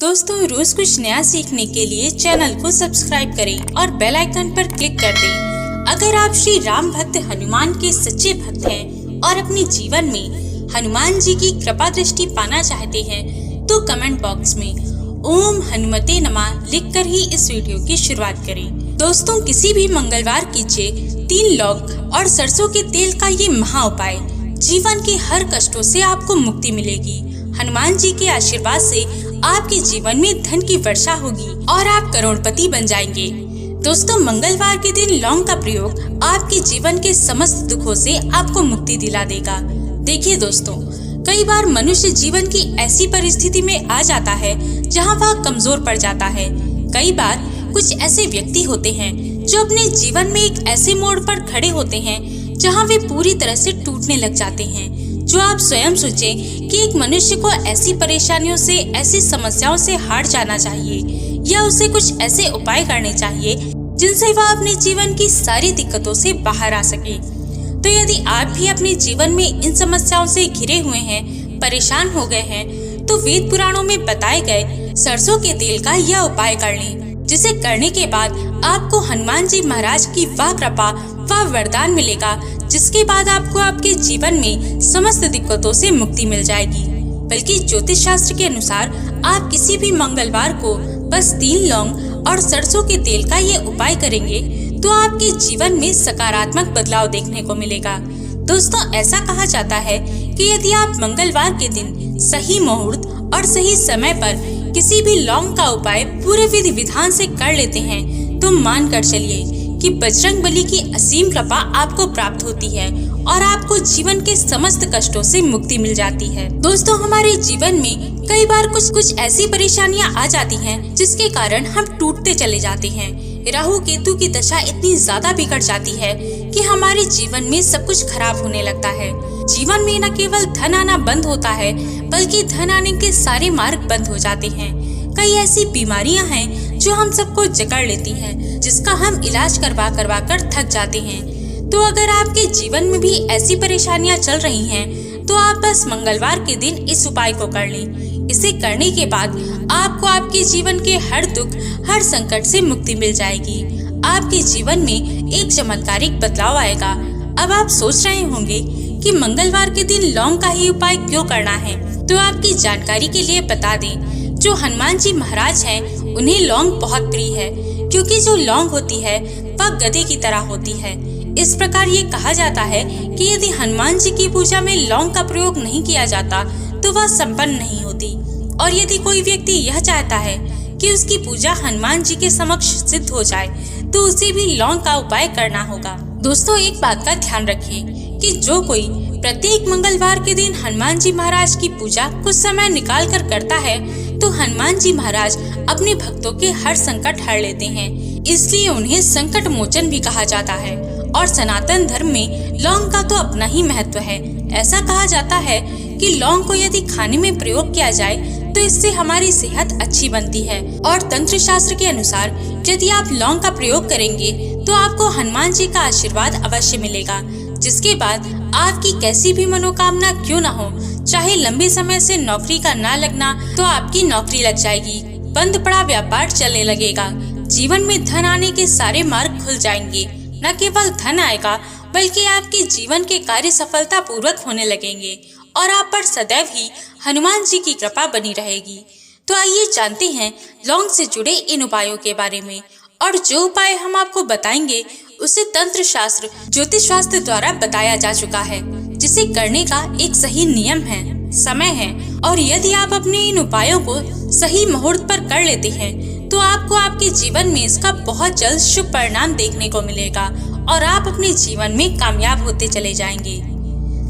दोस्तों, रोज कुछ नया सीखने के लिए चैनल को सब्सक्राइब करें और बेल आइकन पर क्लिक कर दें। अगर आप श्री राम भक्त हनुमान के सच्चे भक्त हैं और अपने जीवन में हनुमान जी की कृपा दृष्टि पाना चाहते हैं तो कमेंट बॉक्स में ओम हनुमते नमः लिखकर ही इस वीडियो की शुरुआत करें। दोस्तों, किसी भी मंगलवार कीजिए 3 लौंग और सरसों के तेल का ये महा उपाय। जीवन के हर कष्टों से आपको मुक्ति मिलेगी। हनुमान जी के आशीर्वाद से आपके जीवन में धन की वर्षा होगी और आप करोड़पति बन जाएंगे। दोस्तों, मंगलवार के दिन लौंग का प्रयोग आपके जीवन के समस्त दुखों से आपको मुक्ति दिला देगा। देखिए दोस्तों, कई बार मनुष्य जीवन की ऐसी परिस्थिति में आ जाता है जहां वह कमजोर पड़ जाता है। कई बार कुछ ऐसे व्यक्ति होते हैं जो अपने जीवन में एक ऐसे मोड़ पर खड़े होते हैं जहां वे पूरी तरह से टूटने लग जाते हैं। जो आप स्वयं सोचें कि एक मनुष्य को ऐसी परेशानियों से, ऐसी समस्याओं से हार जाना चाहिए या उसे कुछ ऐसे उपाय करने चाहिए जिनसे वह अपने जीवन की सारी दिक्कतों से बाहर आ सके। तो यदि आप भी अपने जीवन में इन समस्याओं से घिरे हुए हैं, परेशान हो गए हैं, तो वेद पुराणों में बताए गए सरसों के तेल का यह उपाय कर लें, जिसे करने के बाद आपको हनुमान जी महाराज की वह कृपा, वह वरदान मिलेगा जिसके बाद आपको आपके जीवन में समस्त दिक्कतों से मुक्ति मिल जाएगी। बल्कि ज्योतिष शास्त्र के अनुसार आप किसी भी मंगलवार को बस 3 लौंग और सरसों के तेल का ये उपाय करेंगे तो आपके जीवन में सकारात्मक बदलाव देखने को मिलेगा। दोस्तों, ऐसा कहा जाता है कि यदि आप मंगलवार के दिन सही मुहूर्त और सही समय पर किसी भी लौंग का उपाय पूरे विधि विधान से कर लेते हैं तो मान कर चलिए कि बजरंगबली की असीम कृपा आपको प्राप्त होती है और आपको जीवन के समस्त कष्टों से मुक्ति मिल जाती है। दोस्तों, हमारे जीवन में कई बार कुछ ऐसी परेशानियां आ जाती हैं जिसके कारण हम टूटते चले जाते हैं। राहु केतु की दशा इतनी ज्यादा बिगड़ जाती है कि हमारे जीवन में सब कुछ खराब होने लगता है। जीवन में न केवल धन आना बंद होता है बल्कि धन आने के सारे मार्ग बंद हो जाते हैं। कई ऐसी बीमारियां हैं जो हम सबको जकड़ लेती हैं, जिसका हम इलाज करवा कर थक जाते हैं। तो अगर आपके जीवन में भी ऐसी परेशानियां चल रही हैं, तो आप बस मंगलवार के दिन इस उपाय को कर लें। इसे करने के बाद आपको आपके जीवन के हर दुख, हर संकट से मुक्ति मिल जाएगी। आपके जीवन में एक चमत्कारिक बदलाव आएगा। अब आप सोच रहे होंगे कि मंगलवार के दिन लौंग का ही उपाय क्यों करना है, तो आपकी जानकारी के लिए बता दें, जो हनुमान जी महाराज हैं उन्हें लौंग बहुत प्रिय है, क्योंकि जो लौंग होती है वह गधे की तरह होती है। इस प्रकार ये कहा जाता है कि यदि हनुमान जी की पूजा में लौंग का प्रयोग नहीं किया जाता तो वह संपन्न नहीं होती। और यदि कोई व्यक्ति यह चाहता है कि उसकी पूजा हनुमान जी के समक्ष सिद्ध हो जाए तो उसे भी लौंग का उपाय करना होगा। दोस्तों, एक बात का ध्यान रखिए कि जो कोई प्रत्येक मंगलवार के दिन हनुमान जी महाराज की पूजा कुछ समय निकाल कर करता है तो हनुमान जी महाराज अपने भक्तों के हर संकट हर लेते हैं। इसलिए उन्हें संकट मोचन भी कहा जाता है। और सनातन धर्म में लौंग का तो अपना ही महत्व है। ऐसा कहा जाता है कि लौंग को यदि खाने में प्रयोग किया जाए तो इससे हमारी सेहत अच्छी बनती है। और तंत्र शास्त्र के अनुसार यदि आप लौंग का प्रयोग करेंगे तो आपको हनुमान जी का आशीर्वाद अवश्य मिलेगा, जिसके बाद आपकी कैसी भी मनोकामना क्यों न हो, चाहे लंबे समय से नौकरी का ना लगना, तो आपकी नौकरी लग जाएगी। बंद पड़ा व्यापार चलने लगेगा। जीवन में धन आने के सारे मार्ग खुल जाएंगे। न केवल धन आएगा बल्कि आपके जीवन के कार्य सफलता पूर्वक होने लगेंगे और आप पर सदैव ही हनुमान जी की कृपा बनी रहेगी। तो आइए जानते हैं लौंग से जुड़े इन उपायों के बारे में। और जो उपाय हम आपको बताएंगे उसे तंत्र शास्त्र, ज्योतिष शास्त्र द्वारा बताया जा चुका है, जिसे करने का एक सही नियम है, समय है। और यदि आप अपने इन उपायों को सही मुहूर्त पर कर लेते हैं तो आपको आपके जीवन में इसका बहुत जल्द शुभ परिणाम देखने को मिलेगा और आप अपने जीवन में कामयाब होते चले जाएंगे।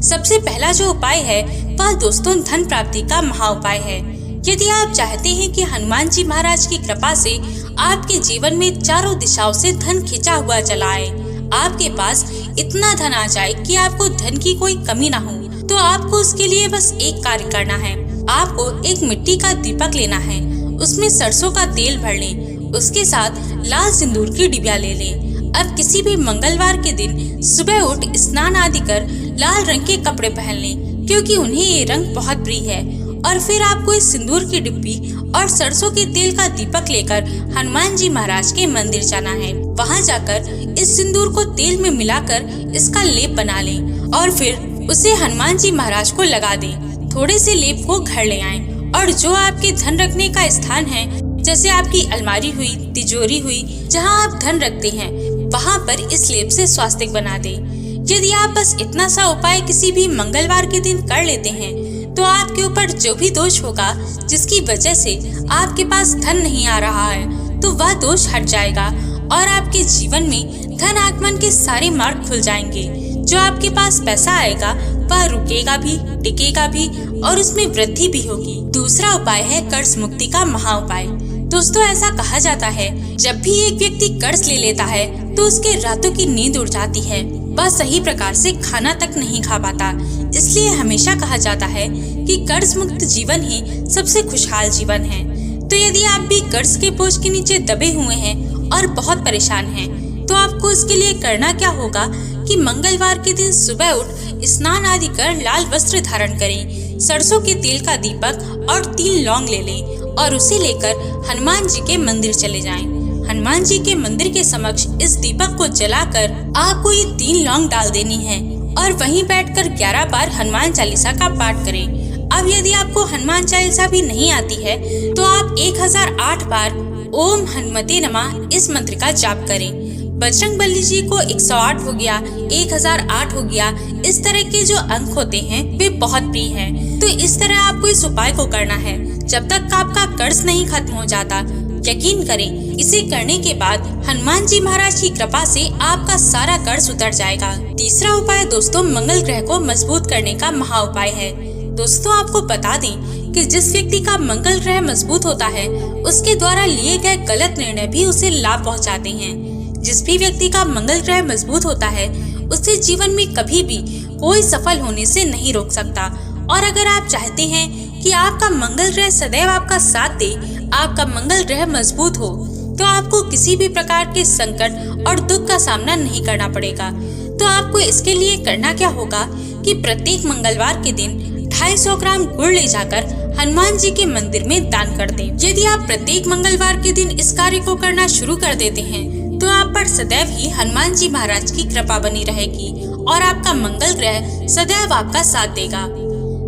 सबसे पहला जो उपाय है वह दोस्तों धन प्राप्ति का महा उपाय है। यदि आप चाहते हैं कि हनुमान जी महाराज की कृपा से आपके जीवन में चारों दिशाओं से धन खिंचा हुआ चला आए, आपके पास इतना धन आ जाए कि आपको धन की कोई कमी ना हो, तो आपको उसके लिए बस एक कार्य करना है। आपको एक मिट्टी का दीपक लेना है, उसमें सरसों का तेल भर लें, उसके साथ लाल सिंदूर की डिबिया ले लें। अब किसी भी मंगलवार के दिन सुबह उठ स्नान आदि कर लाल रंग के कपड़े पहन लें, क्योंकि उन्हें ये रंग बहुत प्रिय है और फिर आपको इस सिंदूर की डिब्बी और सरसों के तेल का दीपक लेकर हनुमान जी महाराज के मंदिर जाना है। वहाँ जाकर इस सिंदूर को तेल में मिलाकर इसका लेप बना लें और फिर उसे हनुमान जी महाराज को लगा दें। थोड़े से लेप को घर ले आएं और जो आपके धन रखने का स्थान है, जैसे आपकी अलमारी हुई, तिजोरी हुई, जहाँ आप धन रखते हैं, वहाँ पर इस लेप से स्वास्तिक बना दें। यदि आप बस इतना सा उपाय किसी भी मंगलवार के दिन कर लेते हैं तो आपके ऊपर जो भी दोष होगा, जिसकी वजह से आपके पास धन नहीं आ रहा है, तो वह दोष हट जाएगा और आपके जीवन में धन आगमन के सारे मार्ग खुल जाएंगे। जो आपके पास पैसा आएगा वह रुकेगा भी, टिकेगा भी और उसमें वृद्धि भी होगी। दूसरा उपाय है कर्ज मुक्ति का महा उपाय। दोस्तों, ऐसा कहा जाता है जब भी एक व्यक्ति कर्ज ले लेता है तो उसके रातों की नींद उड़ जाती है, वह सही प्रकार से खाना तक नहीं खा पाता। इसलिए हमेशा कहा जाता है कि कर्ज मुक्त जीवन ही सबसे खुशहाल जीवन है। तो यदि आप भी कर्ज के बोझ के नीचे दबे हुए हैं और बहुत परेशान हैं, तो आपको इसके लिए करना क्या होगा कि मंगलवार के दिन सुबह उठ स्नान आदि कर लाल वस्त्र धारण करें, सरसों के तेल का दीपक और 3 लौंग ले लें और उसे लेकर हनुमान जी के मंदिर चले जाएं। हनुमान जी के मंदिर के समक्ष इस दीपक को जलाकर आपको ये 3 लौंग डाल देनी है और वहीं बैठकर 11 बार हनुमान चालीसा का पाठ करें। अब यदि आपको हनुमान चालीसा भी नहीं आती है तो आप 1008 बार ओम हनुमते नमः इस मंत्र का जाप करें। बजरंगबली जी को 108 हो गया, 1008 हो गया, इस तरह के जो अंक होते हैं वे बहुत प्रिय हैं। तो इस तरह आपको इस उपाय को करना है जब तक आपका कर्ज नहीं खत्म हो जाता। यकीन करें, इसे करने के बाद हनुमान जी महाराज की कृपा से आपका सारा कर्ज उतर जाएगा। तीसरा उपाय दोस्तों मंगल ग्रह को मजबूत करने का महा उपाय है। दोस्तों, आपको बता दें कि जिस व्यक्ति का मंगल ग्रह मजबूत होता है उसके द्वारा लिए गए गलत निर्णय भी उसे लाभ पहुंचाते हैं। जिस भी व्यक्ति का मंगल ग्रह मजबूत होता है उसे जीवन में कभी भी कोई सफल होने से नहीं रोक सकता। और अगर आप चाहते हैं कि आपका मंगल ग्रह सदैव आपका साथ दे, आपका मंगल ग्रह मजबूत हो, तो आपको किसी भी प्रकार के संकट और दुख का सामना नहीं करना पड़ेगा। तो आपको इसके लिए करना क्या होगा कि प्रत्येक मंगलवार के दिन 250 ग्राम गुड़ ले जाकर हनुमान जी के मंदिर में दान कर दें। यदि आप प्रत्येक मंगलवार के दिन इस कार्य को करना शुरू कर देते हैं तो आप पर सदैव ही हनुमान जी महाराज की कृपा बनी रहेगी और आपका मंगल ग्रह सदैव आपका साथ देगा।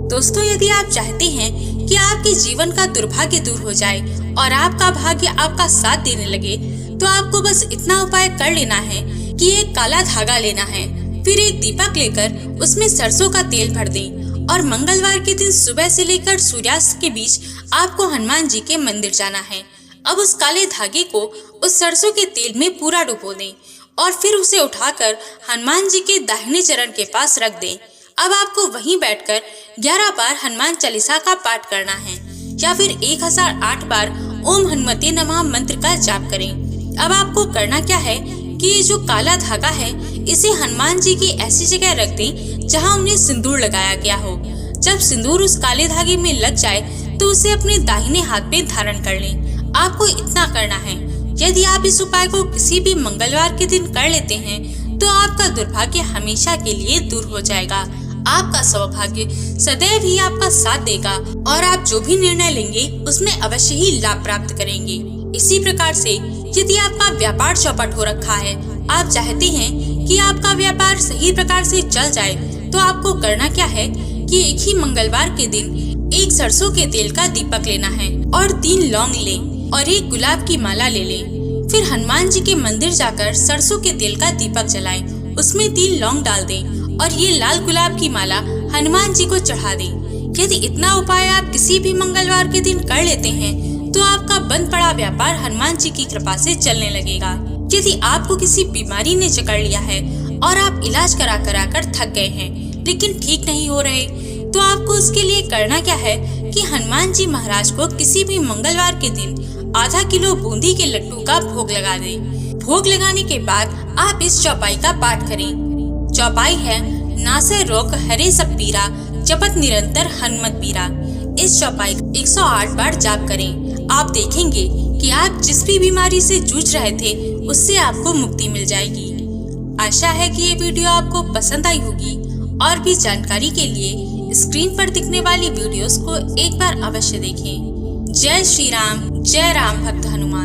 दोस्तों, यदि आप चाहते हैं कि आपके जीवन का दुर्भाग्य दूर हो जाए और आपका भाग्य आपका साथ देने लगे, तो आपको बस इतना उपाय कर लेना है कि एक काला धागा लेना है, फिर एक दीपक लेकर उसमें सरसों का तेल भर दें और मंगलवार के दिन सुबह से लेकर सूर्यास्त के बीच आपको हनुमान जी के मंदिर जाना है। अब उस काले धागे को उस सरसों के तेल में पूरा डुबो दें और फिर उसे उठाकर हनुमान जी के दाहिने चरण के पास रख दें। अब आपको वहीं बैठकर 11 बार हनुमान चालीसा का पाठ करना है या फिर 1008 बार ओम हनुमते नमः मंत्र का जाप करें। अब आपको करना क्या है कि ये जो काला धागा है इसे हनुमान जी की ऐसी जगह रख दें जहां उन्हें सिंदूर लगाया गया हो। जब सिंदूर उस काले धागे में लग जाए तो उसे अपने दाहिने हाथ में धारण कर लें। आपको इतना करना है, यदि आप इस उपाय को किसी भी मंगलवार के दिन कर लेते हैं तो आपका दुर्भाग्य हमेशा के लिए दूर हो जाएगा। आपका सौभाग्य सदैव ही आपका साथ देगा और आप जो भी निर्णय लेंगे उसमें अवश्य ही लाभ प्राप्त करेंगे। इसी प्रकार से यदि आपका व्यापार चौपट हो रखा है, आप चाहते हैं कि आपका व्यापार सही प्रकार से चल जाए, तो आपको करना क्या है कि एक ही मंगलवार के दिन एक सरसों के तेल का दीपक लेना है और 3 लौंग लें और एक गुलाब की माला ले लें। फिर हनुमान जी के मंदिर जाकर सरसों के तेल का दीपक जलाएं, उसमें 3 लौंग डाल दें और ये लाल गुलाब की माला हनुमान जी को चढ़ा दें। यदि इतना उपाय आप किसी भी मंगलवार के दिन कर लेते हैं तो आपका बंद पड़ा व्यापार हनुमान जी की कृपा से चलने लगेगा। यदि आपको किसी बीमारी ने जकड़ लिया है और आप इलाज करा कर थक गए हैं लेकिन ठीक नहीं हो रहे, तो आपको उसके लिए करना क्या है कि हनुमान जी महाराज को किसी भी मंगलवार के दिन आधा किलो बूंदी के लड्डू का भोग लगा दें। भोग लगाने के बाद आप इस चौपाई का पाठ करें। चौपाई है, नासे रोग हरे सब पीरा, जपत निरंतर हनुमत पीरा। इस चौपाई 108 बार जाप करें। आप देखेंगे कि आप जिस भी बीमारी से जूझ रहे थे उससे आपको मुक्ति मिल जाएगी। आशा है कि ये वीडियो आपको पसंद आई होगी और भी जानकारी के लिए स्क्रीन पर दिखने वाली वीडियोस को एक बार अवश्य देखें। जय श्री राम, जय राम भक्त हनुमान।